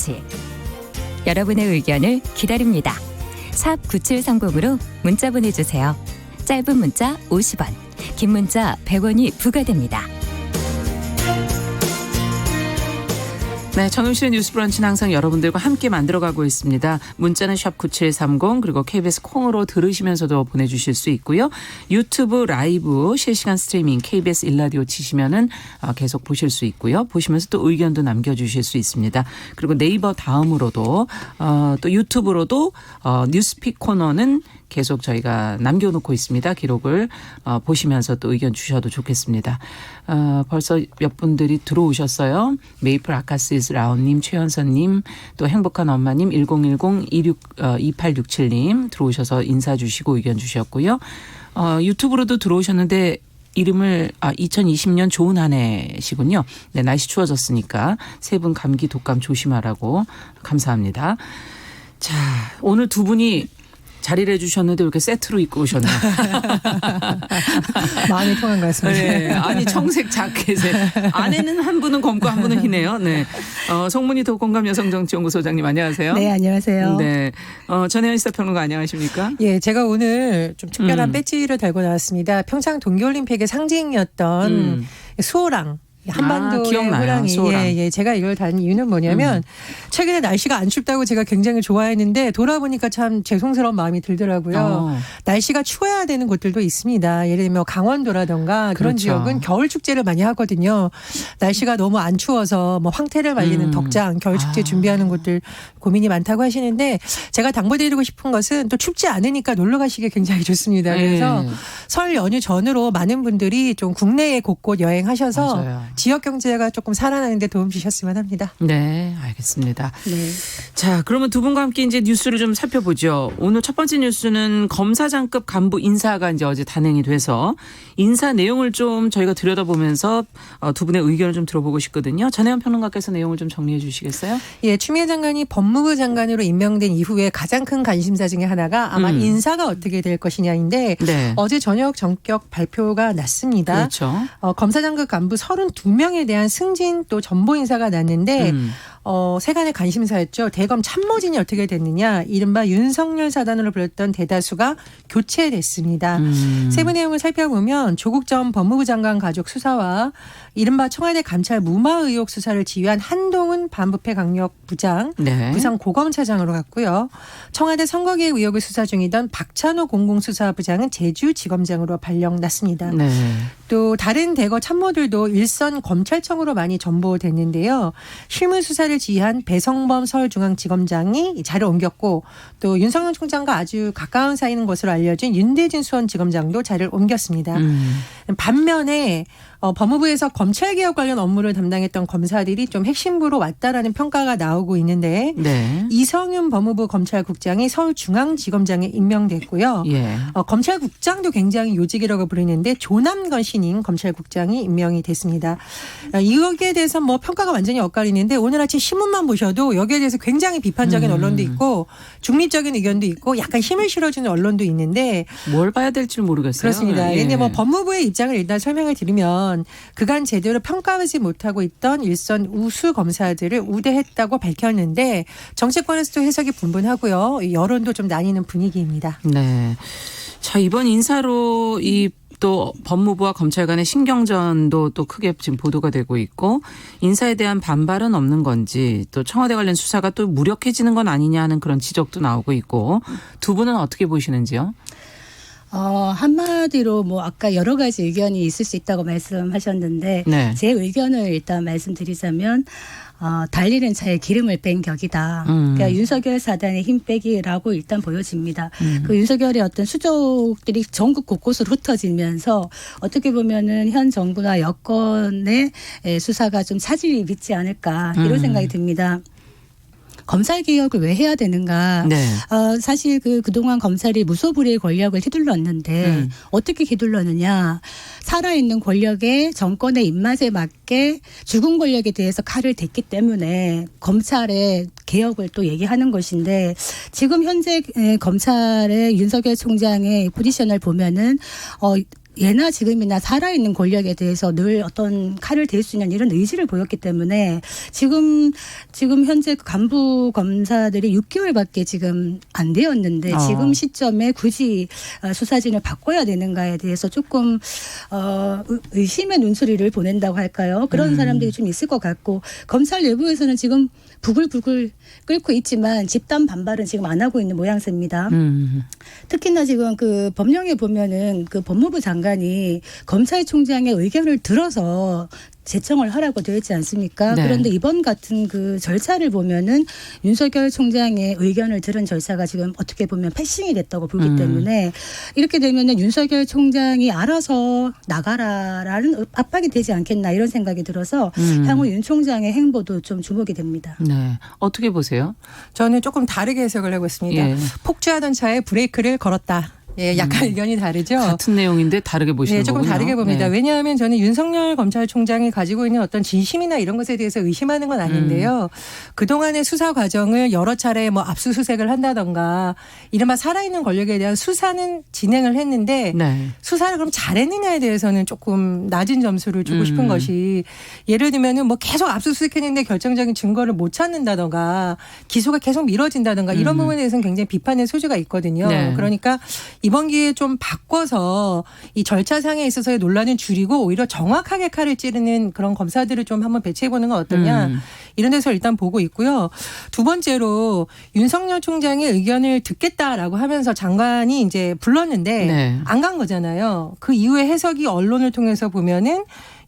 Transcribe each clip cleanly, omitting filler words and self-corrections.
정치. 여러분의 의견을 기다립니다. 샵 9730으로 문자 보내주세요. 짧은 문자 50원, 긴 문자 100원이 부과됩니다. 네, 정용실의 뉴스 브런치는 항상 여러분들과 함께 만들어가고 있습니다. 문자는 샵 9730 그리고 KBS 콩으로 들으시면서도 보내주실 수 있고요. 유튜브 라이브 실시간 스트리밍 KBS 일라디오 치시면은 계속 보실 수 있고요. 보시면서 또 의견도 남겨주실 수 있습니다. 그리고 네이버 다음으로도 또 유튜브로도 뉴스픽 코너는 계속 저희가 남겨놓고 있습니다. 기록을 보시면서 또 의견 주셔도 좋겠습니다. 벌써 몇 분들이 들어오셨어요. 메이플 아카시스 라온님, 최현선님, 또 행복한 엄마님, 1010-2867님 들어오셔서 인사 주시고 의견 주셨고요. 유튜브로도 들어오셨는데 이름을 2020년 좋은 한 해시군요. 네, 날씨 추워졌으니까 세 분 감기 독감 조심하라고 감사합니다. 자, 오늘 두 분이 자리를 해주셨는데 이렇게 세트로 입고 오셨나요? 마음이 통한 것 같습니다. 네, 아니 청색 자켓에 안에는 한 분은 검고 한 분은 희네요. 네, 송문희 도공감 여성정치연구소장님 안녕하세요. 네, 안녕하세요. 네, 전혜연 시사평론가 안녕하십니까? 예, 제가 오늘 좀 특별한 배지를 달고 나왔습니다. 평창 동계올림픽의 상징이었던 수호랑. 한반도의 기억나요. 호랑이. 예, 제가 이걸 단 이유는 뭐냐면 최근에 날씨가 안 춥다고 제가 굉장히 좋아했는데 돌아보니까 참 죄송스러운 마음이 들더라고요. 날씨가 추워야 되는 곳들도 있습니다. 예를 들면 강원도라든가 그런 그렇죠. 지역은 겨울 축제를 많이 하거든요. 날씨가 너무 안 추워서 뭐 황태를 말리는 덕장 겨울 축제 준비하는 곳들 고민이 많다고 하시는데 제가 당부드리고 싶은 것은 또 춥지 않으니까 놀러 가시기 굉장히 좋습니다. 그래서 설 연휴 전으로 많은 분들이 좀 국내에 곳곳 여행하셔서 맞아요. 지역 경제가 조금 살아나는 데 도움 주셨으면 합니다. 네, 알겠습니다. 네. 자, 그러면 두 분과 함께 이제 뉴스를 좀 살펴보죠. 오늘 첫 번째 뉴스는 검사장급 간부 인사가 이제 어제 단행이 돼서 인사 내용을 좀 저희가 들여다보면서 두 분의 의견을 좀 들어보고 싶거든요. 전혜연 평론가께서 내용을 좀 정리해 주시겠어요? 예, 추미애 장관이 법무부 장관으로 임명된 이후에 가장 큰 관심사 중에 하나가 아마 인사가 어떻게 될 것이냐인데 네. 어제 저녁 전격 발표가 났습니다. 그렇죠. 검사장급 간부 32명에 대한 승진 또 전보 인사가 났는데 세간의 관심사였죠. 대검 참모진이 어떻게 됐느냐. 이른바 윤석열 사단으로 불렸던 대다수가 교체됐습니다. 세부 내용을 살펴보면 조국 전 법무부 장관 가족 수사와 이른바 청와대 감찰 무마 의혹 수사를 지휘한 한동훈 반부패 강력부장 네. 부상 고검차장으로 갔고요. 청와대 선거개입 의혹을 수사 중이던 박찬호 공공수사부장은 제주지검장으로 발령났습니다. 네. 또 다른 대거 참모들도 일선 검찰청으로 많이 전보됐는데요. 실무 수사를 지휘한 배성범 서울중앙지검장이 자리를 옮겼고 또 윤석열 총장과 아주 가까운 사이인 것으로 알려진 윤대진 수원지검장도 자리를 옮겼습니다. 반면에 법무부에서 검찰개혁 관련 업무를 담당했던 검사들이 좀 핵심부로 왔다라는 평가가 나오고 있는데 네. 이성윤 법무부 검찰국장이 서울중앙지검장에 임명됐고요. 예. 검찰국장도 굉장히 요직이라고 부르는데 조남건 신임 검찰국장이 임명이 됐습니다. 여기에 대해서 뭐 평가가 완전히 엇갈리는데 오늘 아침 신문만 보셔도 여기에 대해서 굉장히 비판적인 언론도 있고 중립적인 의견도 있고 약간 힘을 실어주는 언론도 있는데 뭘 봐야 될지 모르겠어요. 그렇습니다. 예. 근데 뭐 법무부의 입장을 일단 설명을 드리면 그간 제대로 평가하지 못하고 있던 일선 우수 검사들을 우대했다고 밝혔는데 정치권에서도 해석이 분분하고요. 여론도 좀 나뉘는 분위기입니다. 네. 자, 이번 인사로 또 법무부와 검찰 간의 신경전도 또 크게 지금 보도가 되고 있고 인사에 대한 반발은 없는 건지 또 청와대 관련 수사가 또 무력해지는 건 아니냐 하는 그런 지적도 나오고 있고 두 분은 어떻게 보시는지요? 한마디로 뭐 아까 여러 가지 의견이 있을 수 있다고 말씀하셨는데 네. 제 의견을 일단 말씀드리자면 달리는 차에 기름을 뺀 격이다. 그러니까 윤석열 사단의 힘 빼기라고 일단 보여집니다. 그 윤석열의 어떤 수족들이 전국 곳곳으로 흩어지면서 어떻게 보면은 현 정부나 여권의 수사가 좀 차질이 빚지 않을까 이런 생각이 듭니다. 검찰 개혁을 왜 해야 되는가? 네. 사실 그동안 검찰이 무소불위의 권력을 휘둘렀는데 어떻게 휘둘렀느냐? 살아있는 권력의 정권의 입맛에 맞게 죽은 권력에 대해서 칼을 댔기 때문에 검찰의 개혁을 또 얘기하는 것인데 지금 현재 검찰의 윤석열 총장의 포지션을 보면은 예나 지금이나 살아있는 권력에 대해서 늘 어떤 칼을 댈 수 있는 이런 의지를 보였기 때문에 지금 현재 간부 검사들이 6개월밖에 지금 안 되었는데 지금 시점에 굳이 수사진을 바꿔야 되는가에 대해서 조금 의심의 눈초리를 보낸다고 할까요? 그런 사람들이 좀 있을 것 같고 검찰 내부에서는 지금 부글부글 끓고 있지만 집단 반발은 지금 안 하고 있는 모양새입니다. 특히나 지금 그 법령에 보면은 그 법무부 장관이 검찰총장의 의견을 들어서 제청을 하라고 되어 있지 않습니까? 네. 그런데 이번 같은 그 절차를 보면은 윤석열 총장의 의견을 들은 절차가 지금 어떻게 보면 패싱이 됐다고 보기 때문에 이렇게 되면은 윤석열 총장이 알아서 나가라라는 압박이 되지 않겠나 이런 생각이 들어서 향후 윤 총장의 행보도 좀 주목이 됩니다. 네. 어떻게 보세요? 저는 조금 다르게 해석을 하고 있습니다. 예. 폭주하던 차에 브레이크를 걸었다. 예, 약간 의견이 다르죠. 같은 내용인데 다르게 보시는 네, 조금 거군요. 다르게 봅니다. 네. 왜냐하면 저는 윤석열 검찰총장이 가지고 있는 어떤 진심이나 이런 것에 대해서 의심하는 건 아닌데요. 그동안의 수사 과정을 여러 차례 뭐 압수수색을 한다던가 이른바 살아있는 권력에 대한 수사는 진행을 했는데 네. 수사를 그럼 잘했느냐에 대해서는 조금 낮은 점수를 주고 싶은 것이 예를 들면은 뭐 계속 압수수색했는데 결정적인 증거를 못 찾는다던가 기소가 계속 미뤄진다던가 이런 부분에 대해서는 굉장히 비판의 소지가 있거든요. 네. 그러니까 이번 기회에 좀 바꿔서 이 절차상에 있어서의 논란은 줄이고 오히려 정확하게 칼을 찌르는 그런 검사들을 좀 한번 배치해보는 건 어떠냐 이런 데서 일단 보고 있고요. 두 번째로 윤석열 총장의 의견을 듣겠다라고 하면서 장관이 이제 불렀는데 네. 안 간 거잖아요. 그 이후에 해석이 언론을 통해서 보면은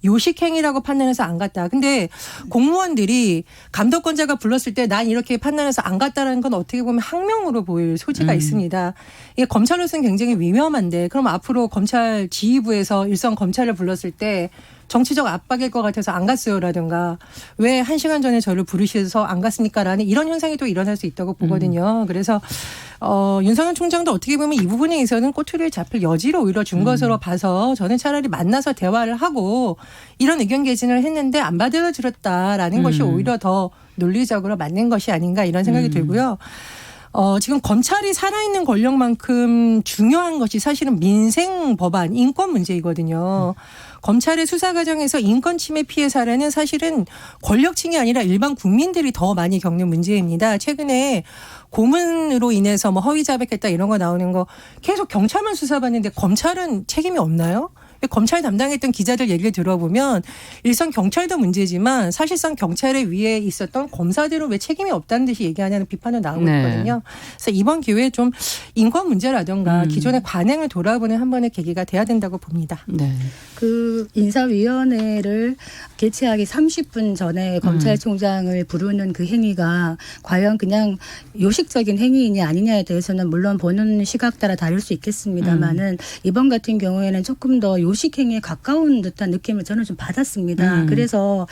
요식행위라고 판단해서 안 갔다. 근데 공무원들이 감독권자가 불렀을 때 난 이렇게 판단해서 안 갔다라는 건 어떻게 보면 항명으로 보일 소지가 있습니다. 이게 검찰로서는 굉장히 위험한데 그럼 앞으로 검찰 지휘부에서 일선 검찰을 불렀을 때 정치적 압박일 것 같아서 안 갔어요라든가 왜 1시간 전에 저를 부르셔서 안 갔습니까라는 이런 현상이 또 일어날 수 있다고 보거든요. 그래서 윤석열 총장도 어떻게 보면 이 부분에 있어서는 꼬투리를 잡힐 여지를 오히려 준 것으로 봐서 저는 차라리 만나서 대화를 하고 이런 의견 개진을 했는데 안 받아들였다라는 것이 오히려 더 논리적으로 맞는 것이 아닌가 이런 생각이 들고요. 지금 검찰이 살아있는 권력만큼 중요한 것이 사실은 민생 법안, 인권 문제이거든요. 검찰의 수사 과정에서 인권 침해 피해 사례는 사실은 권력층이 아니라 일반 국민들이 더 많이 겪는 문제입니다. 최근에 고문으로 인해서 뭐 허위 자백했다 이런 거 나오는 거 계속 경찰만 수사받는데 검찰은 책임이 없나요? 검찰 담당했던 기자들 얘기를 들어보면 일선 경찰도 문제지만 사실상 경찰의 위에 있었던 검사들은 왜 책임이 없다는 듯이 얘기하냐는 비판은 나오고 네. 있거든요. 그래서 이번 기회에 좀 인권 문제라든가 기존의 관행을 돌아보는 한 번의 계기가 돼야 된다고 봅니다. 네. 그 인사위원회를 개최하기 30분 전에 검찰총장을 부르는 그 행위가 과연 그냥 요식적인 행위이냐 아니냐에 대해서는 물론 보는 시각 따라 다를 수 있겠습니다만은 이번 같은 경우에는 조금 더 요식 행위에 가까운 듯한 느낌을 저는 좀 받았습니다. 그래서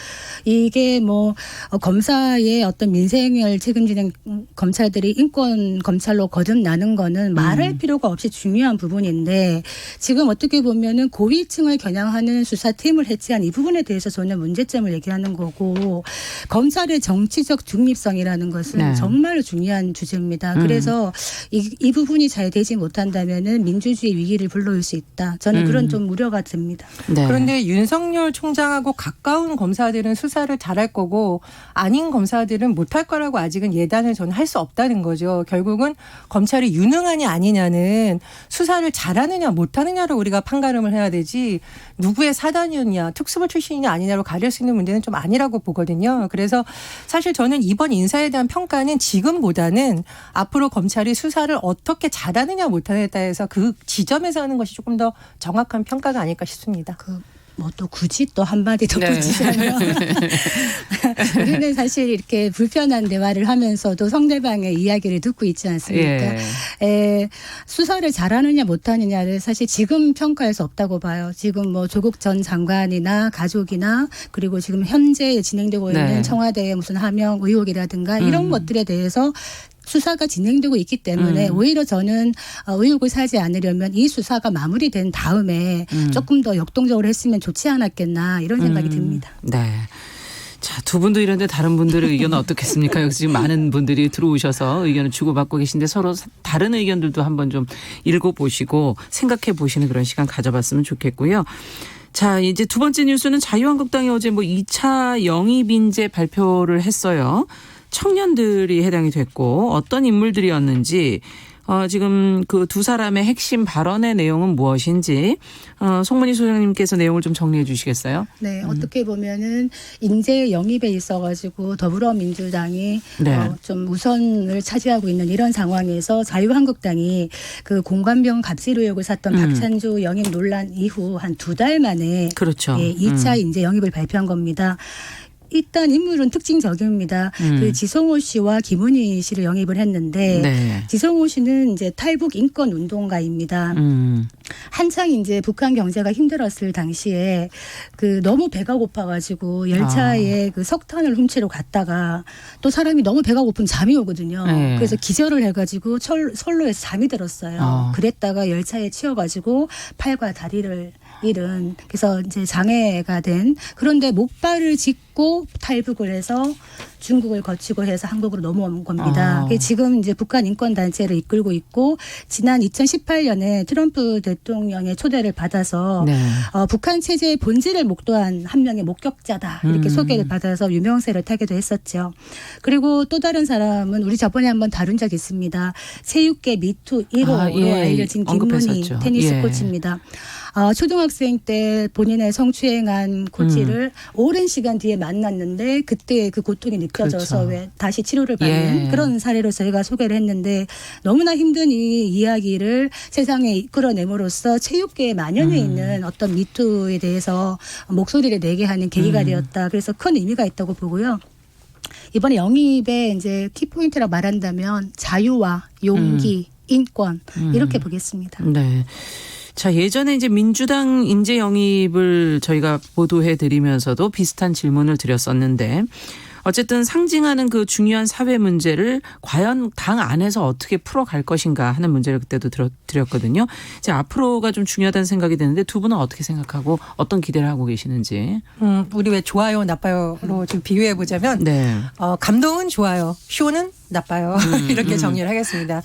이게 뭐 검사의 어떤 민생을 책임지는 검찰들이 인권 검찰로 거듭나는 거는 말할 필요가 없이 중요한 부분인데 지금 어떻게 보면은 고위층을 겨냥하는 수사팀을 해체한 이 부분에 대해서 저는 문제점을 얘기하는 거고 검찰의 정치적 중립성이라는 것은 네. 정말 중요한 주제입니다. 그래서 이 부분이 잘 되지 못한다면은 민주주의 위기를 불러올 수 있다. 저는 그런 좀 우려가 듭니다. 네. 그런데 윤석열 총장하고 가까운 검사들은 수사를 잘할 거고 아닌 검사들은 못할 거라고 아직은 예단을 저는 할 수 없다는 거죠. 결국은 검찰이 유능하냐 아니냐는 수사를 잘하느냐 못하느냐로 우리가 판가름을 해야 되지 누구의 사단이었냐 특수부 출신이냐 아니냐로 가릴 수 있는 문제는 좀 아니라고 보거든요. 그래서 사실 저는 이번 인사에 대한 평가는 지금보다는 앞으로 검찰이 수사를 어떻게 잘하느냐 못하느냐에 따라서 그 지점에서 하는 것이 조금 더 정확한 평가가 아닐까 싶습니다. 뭐 또 굳이 또 한마디 덧붙이자면 우리는 사실 이렇게 불편한 대화를 하면서도 상대방의 이야기를 듣고 있지 않습니까? 수사를 잘하느냐 못하느냐를 사실 지금 평가할 수 없다고 봐요. 지금 뭐 조국 전 장관이나 가족이나 그리고 지금 현재 진행되고 있는 네. 청와대의 무슨 하명 의혹이라든가 이런 것들에 대해서 수사가 진행되고 있기 때문에 오히려 저는 의혹을 사지 않으려면 이 수사가 마무리된 다음에 조금 더 역동적으로 했으면 좋지 않았겠나 이런 생각이 듭니다. 네. 자, 두 분도 이런데 다른 분들의 의견은 어떻겠습니까? 여기서 지금 많은 분들이 들어오셔서 의견을 주고받고 계신데 서로 다른 의견들도 한번 좀 읽어보시고 생각해 보시는 그런 시간 가져봤으면 좋겠고요. 자, 이제 두 번째 뉴스는 자유한국당이 어제 2차 영입인재 발표를 했어요. 청년들이 해당이 됐고 어떤 인물들이었는지 지금 그 두 사람의 핵심 발언의 내용은 무엇인지 송문희 소장님께서 내용을 좀 정리해 주시겠어요? 네, 어떻게 보면은 인재 영입에 있어가지고 더불어민주당이 네. 좀 우선을 차지하고 있는 이런 상황에서 자유한국당이 그 공관병 갑질 의혹을 샀던 박찬주 영입 논란 이후 한 2달 만에 그렇죠. 예, 2차 인재 영입을 발표한 겁니다. 일단 인물은 특징적입니다. 그 지성호 씨와 김은희 씨를 영입을 했는데 네. 지성호 씨는 이제 탈북 인권 운동가입니다. 한창 이제 북한 경제가 힘들었을 당시에 그 너무 배가 고파가지고 열차에 그 석탄을 훔치러 갔다가 또 사람이 너무 배가 고프면 잠이 오거든요. 네. 그래서 기절을 해가지고 선로에서 잠이 들었어요. 그랬다가 열차에 치여가지고 팔과 다리를 잃은 그래서 이제 장애가 된 그런데 목발을 짚고 탈북을 해서 중국을 거치고 해서 한국으로 넘어온 겁니다. 지금 이제 북한 인권 단체를 이끌고 있고 지난 2018년에 트럼프 대통령의 초대를 받아서 네. 북한 체제의 본질을 목도한 한 명의 목격자다 이렇게 소개를 받아서 유명세를 타기도 했었죠. 그리고 또 다른 사람은 우리 저번에 한번 다룬 적 있습니다. 체육계 미투 1호로 예. 알려진 김문희 언급했었죠. 테니스 예. 코치입니다. 초등학생 때 본인의 성추행한 코치를 오랜 시간 뒤에 만났는데 그때 그 고통이 느껴져서 그렇죠. 왜 다시 치료를 받는 예. 그런 사례로 저희가 소개를 했는데 너무나 힘든 이 이야기를 세상에 이끌어내므로써 체육계에 만연해 있는 어떤 미투에 대해서 목소리를 내게 하는 계기가 되었다. 그래서 큰 의미가 있다고 보고요. 이번에 영입의 이제 키포인트라고 말한다면 자유와 용기, 인권 이렇게 보겠습니다. 네. 자, 예전에 이제 민주당 인재 영입을 저희가 보도해 드리면서도 비슷한 질문을 드렸었는데 어쨌든 상징하는 그 중요한 사회 문제를 과연 당 안에서 어떻게 풀어갈 것인가 하는 문제를 그때도 드렸거든요. 이제 앞으로가 좀 중요하다는 생각이 드는데 두 분은 어떻게 생각하고 어떤 기대를 하고 계시는지. 우리 왜 좋아요, 나빠요로 좀 비유해 보자면 네. 감동은 좋아요, 쇼는 나빠요. 이렇게 정리를 하겠습니다.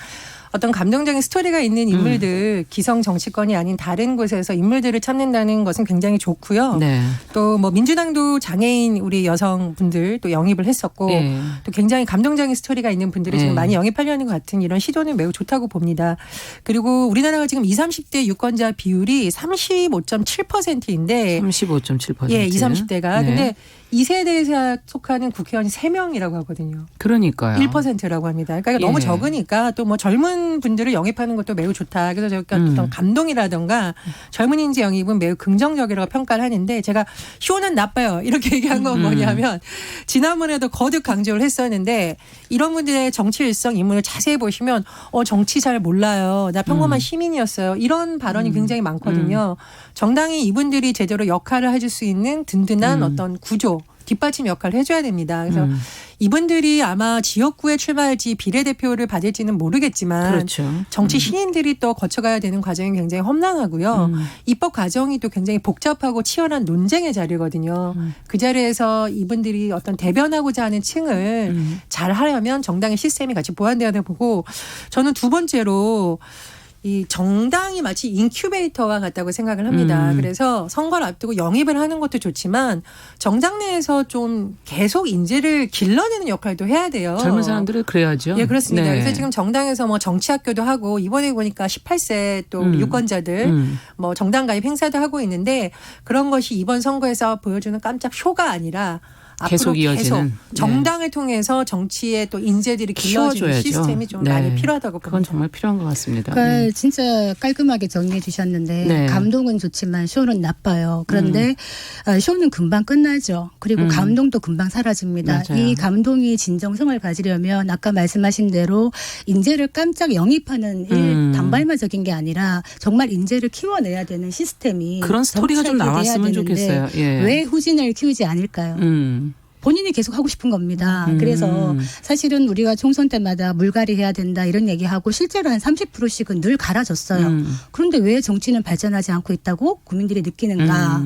어떤 감동적인 스토리가 있는 인물들, 기성 정치권이 아닌 다른 곳에서 인물들을 찾는다는 것은 굉장히 좋고요. 네. 또 뭐 민주당도 장애인 우리 여성분들 또 영입을 했었고 예. 또 굉장히 감동적인 스토리가 있는 분들을 지금 예. 많이 영입하려는 것 같은 이런 시도는 매우 좋다고 봅니다. 그리고 우리나라가 지금 20, 30대 유권자 비율이 35.7%인데 35.7%. 예, 20, 30대가. 네. 근데 이 세대에 속하는 국회의원이 3명이라고 하거든요. 그러니까요. 1%라고 합니다. 그러니까 너무 예. 적으니까 또 뭐 젊은 분들을 영입하는 것도 매우 좋다. 그래서 저희가 어떤 감동이라던가 젊은 인재 영입은 매우 긍정적이라고 평가를 하는데 제가 쇼는 나빠요. 이렇게 얘기한 건 뭐냐면 지난번에도 거듭 강조를 했었는데 이런 분들의 정치 일성 인문을 자세히 보시면 정치 잘 몰라요. 나 평범한 시민이었어요. 이런 발언이 굉장히 많거든요. 정당이 이분들이 제대로 역할을 해줄 수 있는 든든한 어떤 구조 뒷받침 역할을 해줘야 됩니다. 그래서 이분들이 아마 지역구에 출마할지 비례대표를 받을지는 모르겠지만 그렇죠. 정치 신인들이 또 거쳐가야 되는 과정이 굉장히 험난하고요. 입법 과정이 또 굉장히 복잡하고 치열한 논쟁의 자리거든요. 그 자리에서 이분들이 어떤 대변하고자 하는 층을 잘 하려면 정당의 시스템이 같이 보완돼야 되고 보고 저는 두 번째로 이 정당이 마치 인큐베이터와 같다고 생각을 합니다. 그래서 선거를 앞두고 영입을 하는 것도 좋지만 정당 내에서 좀 계속 인재를 길러내는 역할도 해야 돼요. 젊은 사람들은 그래야죠. 예, 그렇습니다. 네. 그래서 지금 정당에서 뭐 정치학교도 하고 이번에 보니까 18세 또 유권자들 뭐 정당 가입 행사도 하고 있는데 그런 것이 이번 선거에서 보여주는 깜짝 쇼가 아니라 계속 앞으로 이어지는. 정당을 통해서 정치에 또 인재들이 길러지는 키워줘야죠. 시스템이 좀 네. 많이 필요하다고 봅니다. 그건 정말 필요한 것 같습니다. 그러니까 진짜 깔끔하게 정리해 주셨는데 네. 감동은 좋지만 쇼는 나빠요. 그런데 쇼는 금방 끝나죠. 그리고 감동도 금방 사라집니다. 맞아요. 이 감동이 진정성을 가지려면 아까 말씀하신 대로 인재를 깜짝 영입하는 일 단발마적인 게 아니라 정말 인재를 키워내야 되는 시스템이 그런 스토리가 좀 정착이 돼야 나왔으면 되는데 좋겠어요. 예. 왜 후진을 키우지 않을까요? 본인이 계속 하고 싶은 겁니다. 그래서 사실은 우리가 총선 때마다 물갈이 해야 된다 이런 얘기하고 실제로 한 30%씩은 늘 갈아줬어요. 그런데 왜 정치는 발전하지 않고 있다고 국민들이 느끼는가.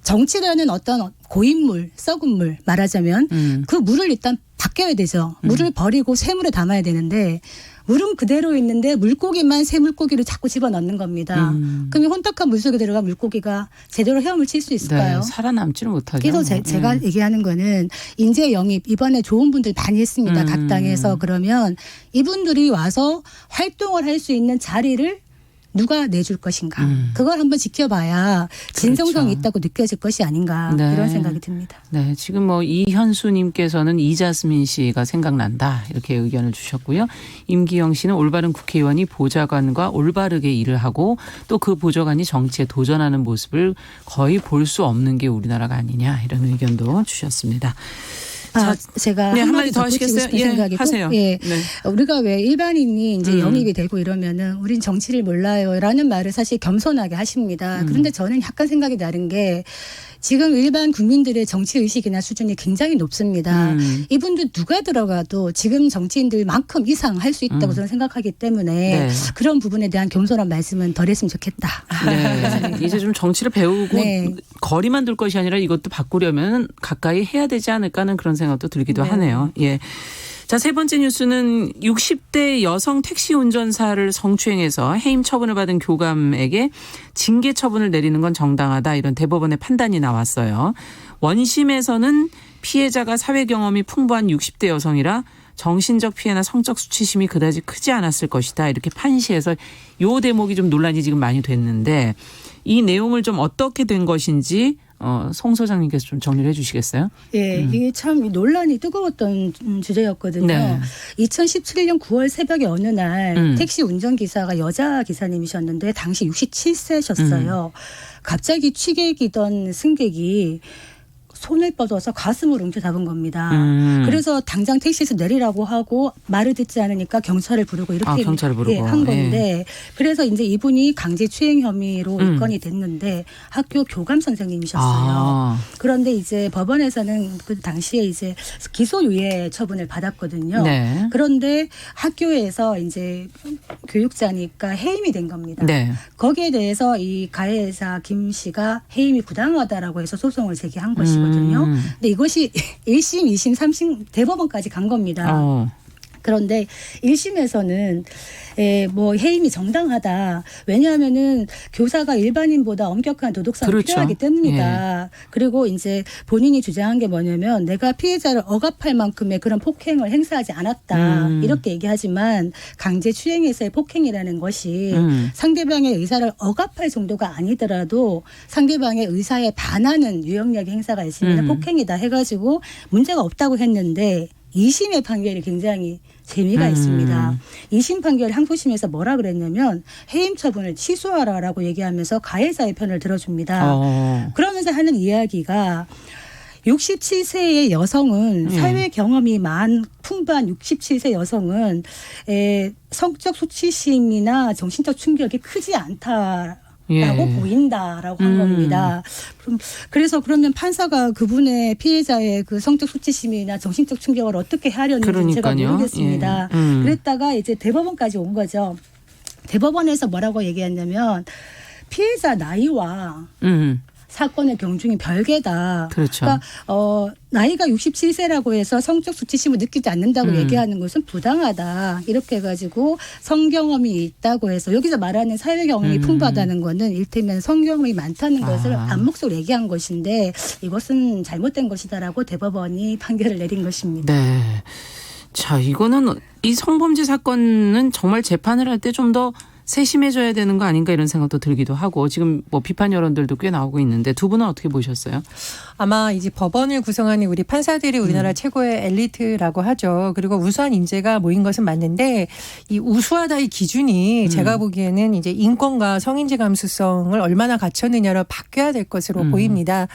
정치라는 어떤 고인물, 썩은 물 말하자면 그 물을 일단 바뀌어야 되죠. 물을 버리고 새물에 담아야 되는데 물은 그대로 있는데 물고기만 새 물고기를 자꾸 집어넣는 겁니다. 그러면 혼탁한 물속에 들어간 물고기가 제대로 헤엄을 칠 수 있을까요? 네, 살아남지는 못하죠. 그래서 제가 얘기하는 거는 인재 영입 이번에 좋은 분들 많이 했습니다. 각 당에서. 그러면 이분들이 와서 활동을 할 수 있는 자리를 누가 내줄 것인가. 그걸 한번 지켜봐야 진정성이 그렇죠. 있다고 느껴질 것이 아닌가. 네. 이런 생각이 듭니다. 네, 지금 뭐 이현수님께서는 이자스민 씨가 생각난다 이렇게 의견을 주셨고요. 임기영 씨는 올바른 국회의원이 보좌관과 올바르게 일을 하고 또 그 보좌관이 정치에 도전하는 모습을 거의 볼 수 없는 게 우리나라가 아니냐 이런 의견도 주셨습니다. 제가 네, 한마디 더 하시겠어요? 붙이고 싶은 생각이 하세요. 예. 네. 우리가 왜 일반인이 이제 영입이 되고 이러면은 우린 정치를 몰라요라는 말을 사실 겸손하게 하십니다. 그런데 저는 약간 생각이 다른 게 지금 일반 국민들의 정치 의식이나 수준이 굉장히 높습니다. 이분들 누가 들어가도 지금 정치인들만큼 이상 할 수 있다고 저는 생각하기 때문에 네. 그런 부분에 대한 겸손한 말씀은 덜 했으면 좋겠다. 네. 이제 좀 정치를 배우고 네. 거리만 둘 것이 아니라 이것도 바꾸려면 가까이 해야 되지 않을까 하는 그런 생각도 들기도 하네요. 예. 자, 세 번째 뉴스는 60대 여성 택시 운전사를 성추행해서 해임 처분을 받은 교감에게 징계 처분을 내리는 건 정당하다 이런 대법원의 판단이 나왔어요. 원심에서는 피해자가 사회 경험이 풍부한 60대 여성이라 정신적 피해나 성적 수치심이 그다지 크지 않았을 것이다 이렇게 판시해서 이 대목이 좀 논란이 지금 많이 됐는데 이 내용을 좀 어떻게 된 것인지 송 소장님께서 좀 정리를 해 주시겠어요? 예, 이게 참 논란이 뜨거웠던 주제였거든요. 네. 2017년 9월 새벽에 어느 날 택시 운전기사가 여자 기사님이셨는데 당시 67세셨어요. 갑자기 취객이던 승객이 손을 뻗어서 가슴을 웅켜잡은 겁니다. 그래서 당장 택시에서 내리라고 하고 말을 듣지 않으니까 경찰을 부르고 이렇게 경찰을 부르고. 한 건데 그래서 이제 이분이 강제추행 혐의로 입건이 됐는데 학교 교감 선생님이셨어요. 그런데 이제 법원에서는 그 당시에 이제 기소유예 처분을 받았거든요. 네. 그런데 학교에서 이제 교육자니까 해임이 된 겁니다. 네. 거기에 대해서 이 가해자 김 씨가 해임이 부당하다라고 해서 소송을 제기한 것이거든요. 근데 이것이 1심, 2심, 3심 대법원까지 간 겁니다. 그런데 1심에서는 뭐 해임이 정당하다. 왜냐하면은 교사가 일반인보다 엄격한 도덕성이 그렇죠. 필요하기 때문이다. 그리고 이제 본인이 주장한 게 뭐냐면 내가 피해자를 억압할 만큼의 그런 폭행을 행사하지 않았다. 이렇게 얘기하지만 강제추행에서의 폭행이라는 것이 상대방의 의사를 억압할 정도가 아니더라도 상대방의 의사에 반하는 유형력의 행사가 있으면 폭행이다 해가지고 문제가 없다고 했는데 2심의 판결이 굉장히 재미가 있습니다. 2심 판결 항소심에서 뭐라 그랬냐면 해임 처분을 취소하라라고 얘기하면서 가해자의 편을 들어줍니다. 그러면서 하는 이야기가 67세의 여성은 사회 경험이 풍부한 67세 여성은 성적 수치심이나 정신적 충격이 크지 않다. 라고 보인다라고 한 겁니다. 그래서 그러면 판사가 그분의 피해자의 그 성적 수치심이나 정신적 충격을 어떻게 하려는지 제가 모르겠습니다. 그랬다가 이제 대법원까지 온 거죠. 대법원에서 뭐라고 얘기했냐면 피해자 나이와 사건의 경중이 별개다. 그렇죠. 그러니까 나이가 67세라고 해서 성적 수치심을 느끼지 않는다고 얘기하는 것은 부당하다. 이렇게 해가지고 성경험이 있다고 해서 여기서 말하는 사회 경험이 풍부하다는 거는 일테면 성경험이 많다는 것을 암묵적으로 얘기한 것인데 이것은 잘못된 것이다라고 대법원이 판결을 내린 것입니다. 네. 자, 이거는 이 성범죄 사건은 정말 재판을 할 때 좀 더 세심해져야 되는 거 아닌가 이런 생각도 들기도 하고 지금 뭐 비판 여론들도 꽤 나오고 있는데 두 분은 어떻게 보셨어요? 아마 이제 법원을 구성하는 우리 판사들이 우리나라 최고의 엘리트라고 하죠. 그리고 우수한 인재가 모인 것은 맞는데 이 우수하다의 기준이 제가 보기에는 이제 인권과 성인지 감수성을 얼마나 갖췄느냐로 바뀌어야 될 것으로 보입니다.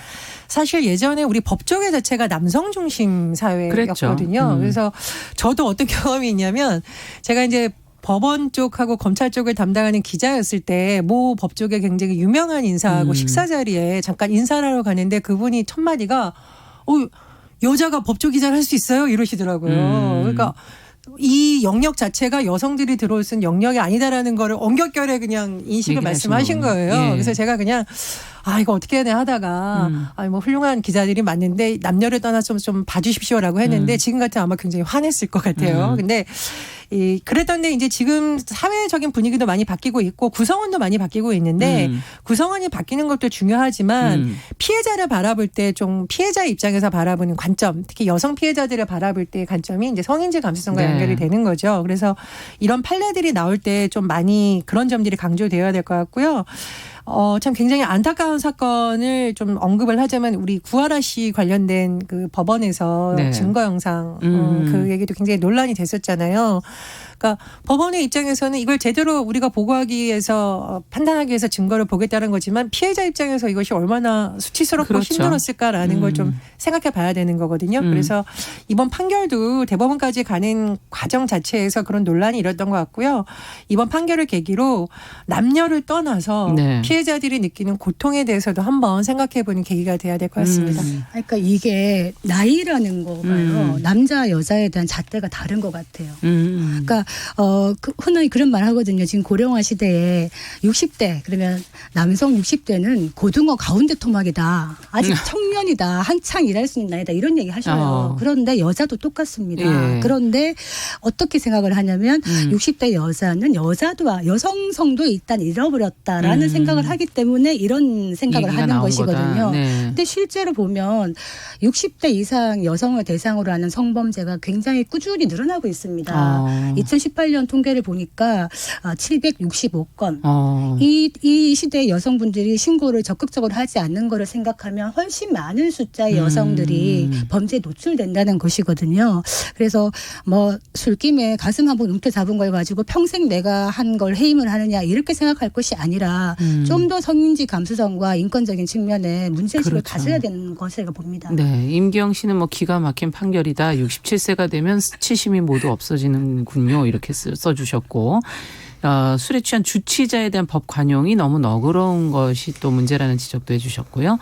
사실 예전에 우리 법조계 자체가 남성 중심 사회였거든요. 그랬죠. 그래서 저도 어떤 경험이 있냐면 제가 이제 법원 쪽하고 검찰 쪽을 담당하는 기자였을 때 모 법조계 굉장히 유명한 인사하고 식사 자리에 잠깐 인사를 하러 가는데 그분이 첫 마디가 여자가 법조 기자를 할 수 있어요? 이러시더라고요. 그러니까 이 영역 자체가 여성들이 들어올 수 있는 영역이 아니다라는 거를 언격결에 그냥 인식을 얘기를 말씀하신 거예요. 예. 그래서 제가 그냥 이거 어떻게 해야 되나 하다가 뭐 훌륭한 기자들이 많는데 남녀를 떠나서 좀 봐주십시오라고 했는데 지금 같으면 아마 굉장히 화냈을 것 같아요. 근데 그랬던데 이제 지금 사회적인 분위기도 많이 바뀌고 있고 구성원도 많이 바뀌고 있는데 구성원이 바뀌는 것도 중요하지만 피해자를 바라볼 때 좀 피해자 입장에서 바라보는 관점, 특히 여성 피해자들을 바라볼 때의 관점이 이제 성인지 감수성과 네. 연결이 되는 거죠. 그래서 이런 판례들이 나올 때 좀 많이 그런 점들이 강조되어야 될 것 같고요. 참 굉장히 안타까운 사건을 좀 언급을 하자면 우리 구하라 씨 관련된 그 법원에서 네. 증거 영상 그 얘기도 굉장히 논란이 됐었잖아요. 그러니까 법원의 입장에서는 이걸 제대로 우리가 보고하기 위해서 판단하기 위해서 증거를 보겠다는 거지만 피해자 입장에서 이것이 얼마나 수치스럽고 그렇죠. 힘들었을까라는 걸 좀 생각해 봐야 되는 거거든요. 그래서 이번 판결도 대법원까지 가는 과정 자체에서 그런 논란이 일었던 것 같고요. 이번 판결을 계기로 남녀를 떠나서 네. 피해자들이 느끼는 고통에 대해서도 한번 생각해 보는 계기가 돼야 될 것 같습니다. 그러니까 이게 나이라는 거가요. 남자 여자에 대한 잣대가 다른 것 같아요. 그러니까 흔히 그런 말 하거든요. 지금 고령화 시대에 60대 그러면 남성 60대는 고등어 가운데 토막이다. 아직 청년이다. 한창 일할 수 있는 나이다. 이런 얘기 하셔요. 그런데 여자도 똑같습니다. 예. 그런데 어떻게 생각을 하냐면 60대 여자는 여성성도 일단 잃어버렸다라는 생각을 하기 때문에 이런 생각을 얘기가 하는 나온 것이거든요. 거다. 네. 근데 실제로 보면 60대 이상 여성을 대상으로 하는 성범죄가 굉장히 꾸준히 늘어나고 있습니다. 2018년 통계를 보니까 765건. 이 시대의 여성분들이 신고를 적극적으로 하지 않는 거를 생각하면 훨씬 많은 숫자의 여성들이 범죄에 노출된다는 것이거든요. 그래서 뭐 술김에 가슴 한번 움켜 잡은 걸 가지고 평생 내가 한 걸 해임을 하느냐 이렇게 생각할 것이 아니라 좀 더 성인지 감수성과 인권적인 측면에 문제의식을 그렇죠. 가져야 되는 것이라고 봅니다. 네, 임기영 씨는 뭐 기가 막힌 판결이다. 67세가 되면 수치심이 모두 없어지는군요. 이렇게 써주셨고. 술에 취한 주치자에 대한 법 관용이 너무 너그러운 것이 또 문제라는 지적도 해주셨고요.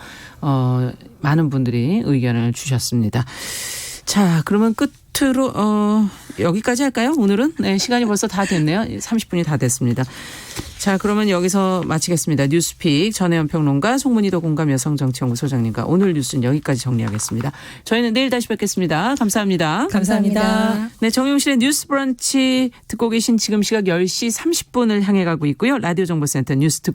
많은 분들이 의견을 주셨습니다. 자, 그러면 끝으로 여기까지 할까요? 오늘은 네, 시간이 벌써 다 됐네요. 30분이 다 됐습니다. 자, 그러면 여기서 마치겠습니다. 뉴스픽 전혜연 평론가, 송문희도 공감 여성정치연구 소장님과 오늘 뉴스는 여기까지 정리하겠습니다. 저희는 내일 다시 뵙겠습니다. 감사합니다. 감사합니다. 네, 정용실의 뉴스 브런치 듣고 계신 지금 시각 10시 30분을 향해 가고 있고요. 라디오 정보센터 뉴스 듣고